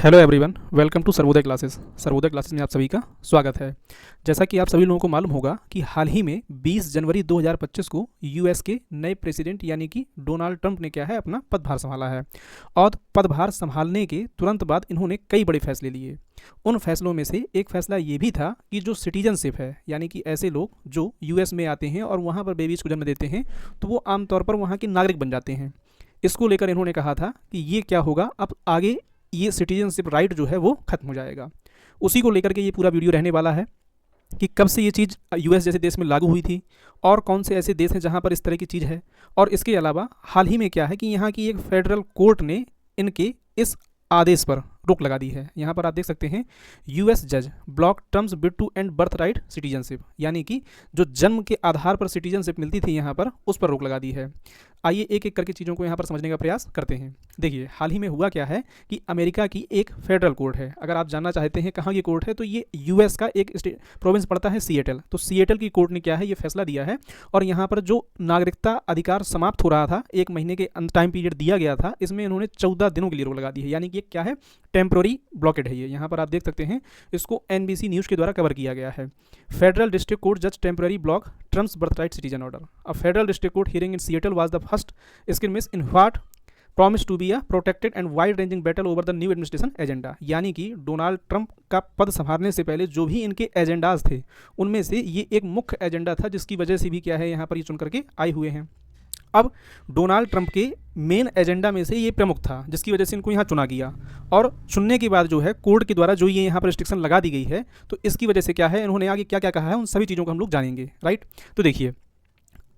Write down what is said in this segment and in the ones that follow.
Hello everyone, welcome to Sarvodaya classes. Sarvodaya classes में आप सभी का स्वागत है। जैसा कि आप सभी लोगों को मालूम होगा कि हाल ही में 20 जनवरी 2025 को यूएस के नए प्रेसिडेंट यानी कि डोनाल्ड ट्रंप ने क्या है अपना पदभार संभाला है। और पदभार संभालने के तुरंत बाद इन्होंने कई बड़े फैसले लिए। उन फैसलों में से एक फैसला ये भी था कि जो सिटीजनशिप है यानी कि ऐसे लोग जो यूएस में आते हैं और वहाँ पर बेबीज़ को जन्म देते हैं तो वो आमतौर पर वहाँ के नागरिक बन जाते हैं। इसको लेकर इन्होंने कहा था कि ये क्या होगा, अब आगे ये सिटीजनशिप राइट जो है वो खत्म हो जाएगा। उसी को लेकर के ये पूरा वीडियो रहने वाला है कि कब से ये चीज़ यूएस जैसे देश में लागू हुई थी और कौन से ऐसे देश हैं जहाँ पर इस तरह की चीज़ है। और इसके अलावा हाल ही में क्या है कि यहाँ की एक फेडरल कोर्ट ने इनके इस आदेश पर रोक लगा दी है। यहाँ पर आप देख सकते हैं, यूएस जज block Trump's bid to end birthright citizenship, यानी कि जो जन्म के आधार पर सिटीजनशिप मिलती थी यहाँ पर उस पर रोक लगा दी है। आइए एक एक करके चीज़ों को यहाँ पर समझने का प्रयास करते हैं। देखिए, हाल ही में हुआ क्या है कि अमेरिका की एक फेडरल कोर्ट है। अगर आप जानना चाहते हैं कहाँ की कोर्ट है तो ये यूएस का एक प्रोविंस पड़ता है सिएटल। तो सिएटल की कोर्ट ने क्या है ये फैसला दिया है और यहाँ पर जो नागरिकता अधिकार समाप्त हो रहा था, 1 महीने के टाइम पीरियड दिया गया था, इसमें इन्होंने 14 दिनों के लिए रोक लगा दी है। यानी कि ये क्या है, टेम्प्रोरी ब्लॉकेड है ये। यहाँ पर आप देख सकते हैं, इसको एनबीसी न्यूज़ के द्वारा कवर किया गया है। फेडरल डिस्ट्रिक्ट कोर्ट जज temporary block Trump's birthright citizen order. A federal district court hearing in Seattle was the first skirmish in what promised to be a protected and wide-ranging battle over the new administration agenda। यानी कि Donald Trump का पद संभालने से पहले जो भी इनके एजेंडाज थे उनमें से ये एक मुख्य एजेंडा था, जिसकी वजह से भी क्या है यहाँ पर ये चुन करके आए हुए हैं। अब डोनाल्ड ट्रंप के मेन एजेंडा में से ये प्रमुख था, जिसकी वजह से इनको यहाँ चुना गया। और चुनने के बाद जो है कोर्ट के द्वारा जो ये यहाँ पर रिस्ट्रिक्शन लगा दी गई है, तो इसकी वजह से क्या है, इन्होंने आगे क्या क्या कहा है उन सभी चीज़ों को हम लोग जानेंगे। राइट, तो देखिए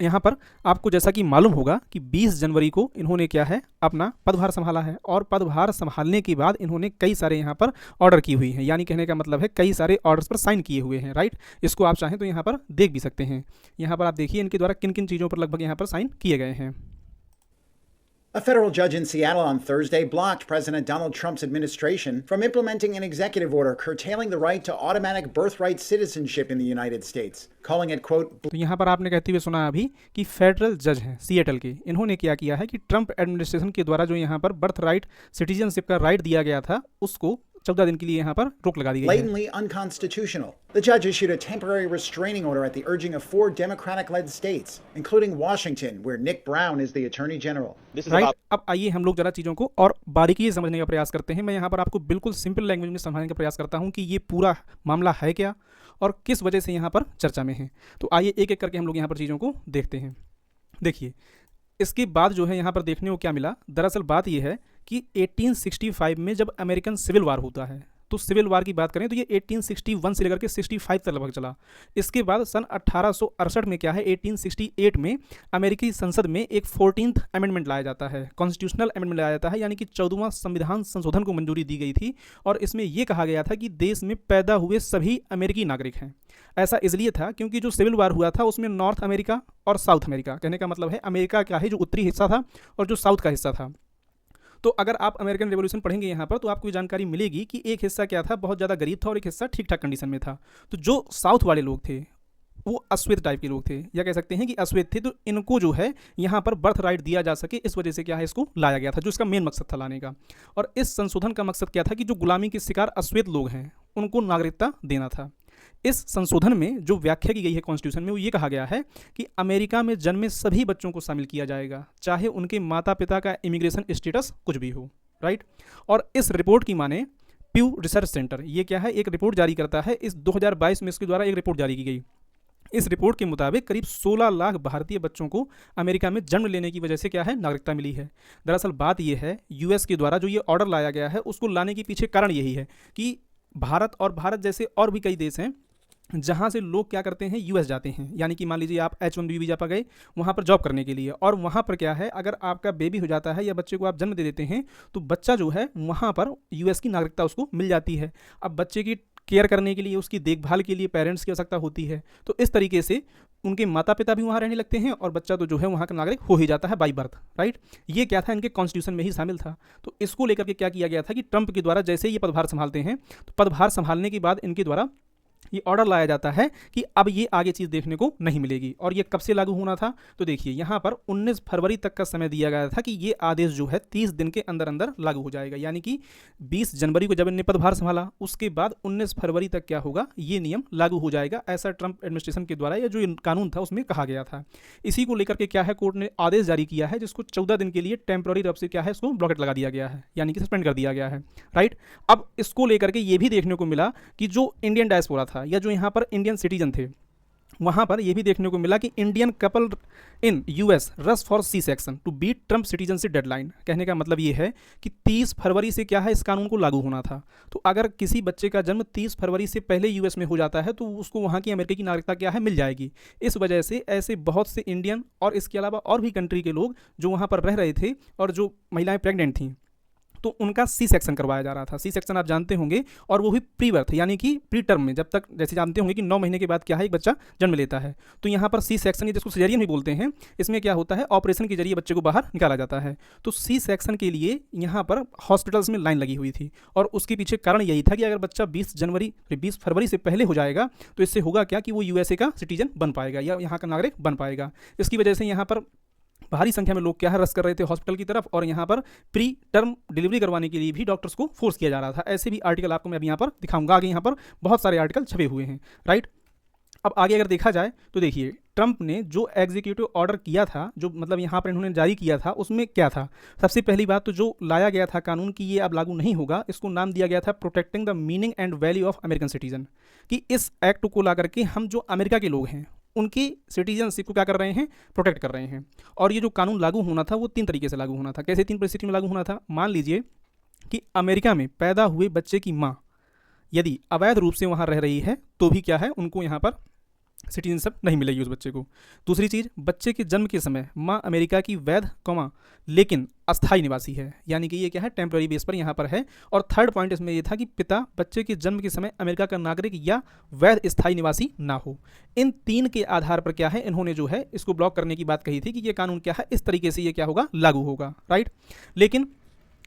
यहाँ पर आपको जैसा कि मालूम होगा कि 20 जनवरी को इन्होंने क्या है अपना पदभार संभाला है। और पदभार संभालने के बाद इन्होंने कई सारे यहाँ पर ऑर्डर की हुई हैं, यानी कहने का मतलब है कई सारे ऑर्डर्स पर साइन किए हुए हैं। राइट, इसको आप चाहें तो यहाँ पर देख भी सकते हैं। यहाँ पर आप देखिए इनके द्वारा किन किन चीज़ों पर लगभग यहाँ पर साइन किए गए हैं। A federal judge in Seattle on Thursday blocked President Donald Trump's administration from implementing an executive order curtailing the right to automatic birthright citizenship in the United States, calling it, quote, तो यहाँ पर आपने कहते हुए सुना अभी कि federal जज हैं सिएटल के, इन्होंने क्या किया है कि ट्रंप एडमिनिस्ट्रेशन के द्वारा जो यहाँ पर बर्थ राइट सिटीजनशिप का राइट दिया गया था उसको 14 दिन के लिए यहाँ पर रोक लगा दी गई है। blatantly unconstitutional. The judge issued a temporary restraining order at the urging of 4 Democratic-led states, including Washington, where Nick Brown is the Attorney General. Right, अब आइए हम लोग जरा चीज़ों को और बारीकी से समझने का प्रयास करते हैं। मैं यहाँ पर आपको बिल्कुल सिंपल लैंग्वेज में समझाने का प्रयास करता हूँ कि ये पूरा मामला है क्या और किस वजह से यहाँ पर चर्चा में है। तो आइए एक एक करके हम लोग यहाँ पर चीज़ों को देखते हैं। देखिए, इसके बाद जो है यहाँ पर देखने को क्या मिला, दरअसल बात यह है कि 1865 में जब अमेरिकन सिविल वार होता है, तो सिविल वार की बात करें तो ये 1861 से लेकर के 65 तक लगभग चला। इसके बाद सन 1868 में क्या है, 1868 में अमेरिकी संसद में एक 14th अमेंडमेंट लाया जाता है, कॉन्स्टिट्यूशनल अमेंडमेंट लाया जाता है, यानी कि 14वां संविधान संशोधन को मंजूरी दी गई थी। और इसमें यह कहा गया था कि देश में पैदा हुए सभी अमेरिकी नागरिक हैं। ऐसा इसलिए था क्योंकि जो सिविल वार हुआ था उसमें नॉर्थ अमेरिका और साउथ अमेरिका, कहने का मतलब है अमेरिका का है जो उत्तरी हिस्सा था और जो साउथ का हिस्सा था। तो अगर आप अमेरिकन रेवोल्यूशन पढ़ेंगे यहाँ पर तो आपको ये जानकारी मिलेगी कि एक हिस्सा क्या था, बहुत ज़्यादा गरीब था और एक हिस्सा ठीक ठाक कंडीशन में था। तो जो साउथ वाले लोग थे वो अश्वेत टाइप के लोग थे, या कह सकते हैं कि अश्वेत थे, तो इनको जो है यहाँ पर बर्थ राइट दिया जा सके, इस वजह से क्या है इसको लाया गया था, जो इसका मेन मकसद था लाने का। और इस संशोधन का मकसद क्या था कि जो गुलामी के शिकार अश्वेत लोग हैं उनको नागरिकता देना था। इस संशोधन में जो व्याख्या की गई है कॉन्स्टिट्यूशन में, वो ये कहा गया है कि अमेरिका में जन्मे सभी बच्चों को शामिल किया जाएगा, चाहे उनके माता पिता का इमिग्रेशन स्टेटस कुछ भी हो। राइट, और इस रिपोर्ट की माने प्यू रिसर्च सेंटर ये क्या है, एक रिपोर्ट जारी करता है। इस 2022 में इसके द्वारा एक रिपोर्ट जारी की गई। इस रिपोर्ट के मुताबिक करीब 16 लाख भारतीय बच्चों को अमेरिका में जन्म लेने की वजह से क्या है नागरिकता मिली है। दरअसल बात यह है, यूएस के द्वारा जो ये ऑर्डर लाया गया है उसको लाने के पीछे कारण यही है कि भारत जैसे और भी कई देश हैं जहाँ से लोग क्या करते हैं, यूएस जाते हैं। यानी कि मान लीजिए आप H1B वीज़ा पर गए वहाँ पर जॉब करने के लिए, और वहाँ पर क्या है, अगर आपका बेबी हो जाता है या बच्चे को आप जन्म दे देते हैं तो बच्चा जो है वहाँ पर यूएस की नागरिकता उसको मिल जाती है। अब बच्चे की केयर करने के लिए, उसकी देखभाल के लिए पेरेंट्स की आवश्यकता होती है, तो इस तरीके से उनके माता पिता भी वहाँ रहने लगते हैं और बच्चा तो जो है वहाँ का नागरिक हो ही जाता है बाई बर्थ। राइट, ये क्या था, इनके कॉन्स्टिट्यूशन में ही शामिल था। तो इसको लेकर के क्या किया गया था कि ट्रंप के द्वारा जैसे ये पदभार संभालते हैं तो पदभार संभालने के बाद इनके द्वारा ये ऑर्डर लाया जाता है कि अब ये आगे चीज़ देखने को नहीं मिलेगी। और ये कब से लागू होना था, तो देखिए यहाँ पर 19 फरवरी तक का समय दिया गया था कि ये आदेश जो है 30 दिन के अंदर अंदर लागू हो जाएगा। यानी कि 20 जनवरी को जब इन्होंने पदभार संभाला, उसके बाद 19 फरवरी तक क्या होगा, ये नियम लागू हो जाएगा, ऐसा ट्रंप एडमिनिस्ट्रेशन के द्वारा या जो कानून था उसमें कहा गया था। इसी को लेकर के क्या है, कोर्ट ने आदेश जारी किया है, जिसको 14 दिन के लिए टेम्प्रोरी रूप से क्या है, इसको ब्लॉकेट लगा दिया गया है, यानी कि सस्पेंड कर दिया गया है। राइट, अब इसको लेकर के ये भी देखने को मिला कि जो इंडियन डायस्पोरा था या जो यहाँ पर इंडियन सिटीजन थे, वहाँ पर यह भी देखने को मिला कि Indian couple in US rush for C section to beat Trump citizenship deadline. कहने का मतलब ये है कि 30 फरवरी से क्या है, इस कानून को लागू होना था। तो अगर किसी बच्चे का जन्म 30 फरवरी से पहले यूएस में हो जाता है तो उसको वहाँ की अमेरिका की नागरिकता क्या है, मिल जाएगी। इस वजह से ऐसे बहुत से इंडियन और इसके अलावा और भी कंट्री के लोग जो वहाँ पर रह रहे थे और जो महिलाएं प्रेग्नेंट थीं, तो उनका सी सेक्शन करवाया जा रहा था। सी सेक्शन आप जानते होंगे, और वो भी प्री बर्थ यानी कि प्री टर्म में, जब तक जैसे जानते होंगे कि 9 महीने के बाद क्या है, एक बच्चा जन्म लेता है। तो यहाँ पर सी सेक्शन, जिसको सिजेरियन भी बोलते हैं, इसमें क्या होता है, ऑपरेशन के जरिए बच्चे को बाहर निकाला जाता है। तो सी सेक्शन के लिए यहाँ पर हॉस्पिटल्स में लाइन लगी हुई थी, और उसके पीछे कारण यही था कि अगर बच्चा 20 फरवरी से पहले हो जाएगा तो इससे होगा क्या कि वो यूएसए का सिटीजन बन पाएगा या यहाँ का नागरिक बन पाएगा। इसकी वजह से यहाँ पर भारी संख्या में लोग क्या है, रस कर रहे थे हॉस्पिटल की तरफ, और यहाँ पर प्री टर्म डिलीवरी करवाने के लिए भी डॉक्टर्स को फोर्स किया जा रहा था। ऐसे भी आर्टिकल आपको मैं अभी यहाँ पर दिखाऊंगा, आगे यहाँ पर बहुत सारे आर्टिकल छपे हुए हैं। राइट, अब आगे अगर देखा जाए तो देखिए ट्रंप ने जो एग्जीक्यूटिव ऑर्डर किया था, जो मतलब यहाँ पर इन्होंने जारी किया था, उसमें क्या था। सबसे पहली बात तो जो लाया गया था कानून की ये अब लागू नहीं होगा, इसको नाम दिया गया था protecting the meaning and value of American citizen. कि इस एक्ट को ला करके हम जो अमेरिका के लोग हैं उनकी सिटीजनशिप को क्या कर रहे हैं, प्रोटेक्ट कर रहे हैं। और ये जो कानून लागू होना था वो 3 तरीके से लागू होना था। कैसे 3 परिस्थिति में लागू होना था, मान लीजिए कि अमेरिका में पैदा हुए बच्चे की माँ यदि अवैध रूप से वहाँ रह रही है तो भी क्या है, उनको यहाँ पर सिटीजनशिप नहीं मिलेगी उस बच्चे को। दूसरी चीज़, बच्चे के जन्म के समय माँ अमेरिका की वैध लेकिन अस्थायी निवासी है, यानी कि ये क्या है, टेम्पररी बेस पर यहाँ पर है। और थर्ड पॉइंट इसमें ये था कि पिता बच्चे के जन्म के समय अमेरिका का नागरिक या वैध स्थायी निवासी ना हो। इन 3 के आधार पर क्या है, इन्होंने जो है इसको ब्लॉक करने की बात कही थी कि ये कानून क्या है, इस तरीके से ये क्या होगा, लागू होगा। राइट, लेकिन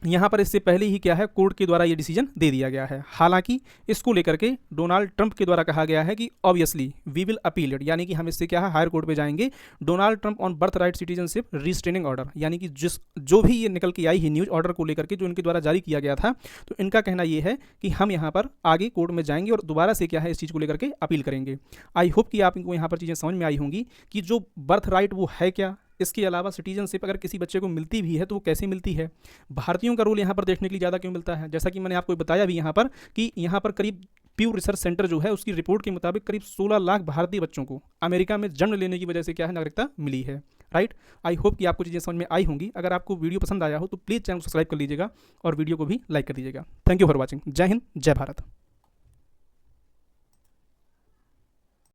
यहाँ पर इससे पहले ही क्या है, कोर्ट के द्वारा ये डिसीजन दे दिया गया है। हालांकि इसको लेकर के डोनाल्ड ट्रंप के द्वारा कहा गया है कि obviously we will appeal it, यानी कि हम इससे क्या है, हायर कोर्ट पे जाएंगे। Donald Trump on birth right citizenship restraining order, यानी कि जो भी ये निकल के आई है न्यूज ऑर्डर को लेकर के जो इनके द्वारा जारी किया गया था, तो इनका कहना ये है कि हम यहाँ पर आगे कोर्ट में जाएंगे और दोबारा से क्या है, इस चीज़ को लेकर के अपील करेंगे। आई होप कि आप इनको यहाँ पर चीज़ें समझ में आई होंगी कि जो बर्थ राइट वो है क्या, इसके अलावा सिटीजनशिप अगर किसी बच्चे को मिलती भी है तो वो कैसे मिलती है, भारतीयों का रोल यहाँ पर देखने के लिए ज़्यादा क्यों मिलता है। जैसा कि मैंने आपको बताया भी यहाँ पर कि यहाँ पर करीब प्यू रिसर्च सेंटर जो है उसकी रिपोर्ट के मुताबिक करीब 16 लाख भारतीय बच्चों को अमेरिका में जन्म लेने की वजह से क्या है, नागरिकता मिली है। राइट, आई होप कि आपको चीज़ें समझ में आई होंगी। अगर आपको वीडियो पसंद आया हो तो प्लीज़ चैनल को सब्सक्राइब कर लीजिएगा और वीडियो को भी लाइक कर दीजिएगा। Thank you for watching. जय हिंद, जय भारत।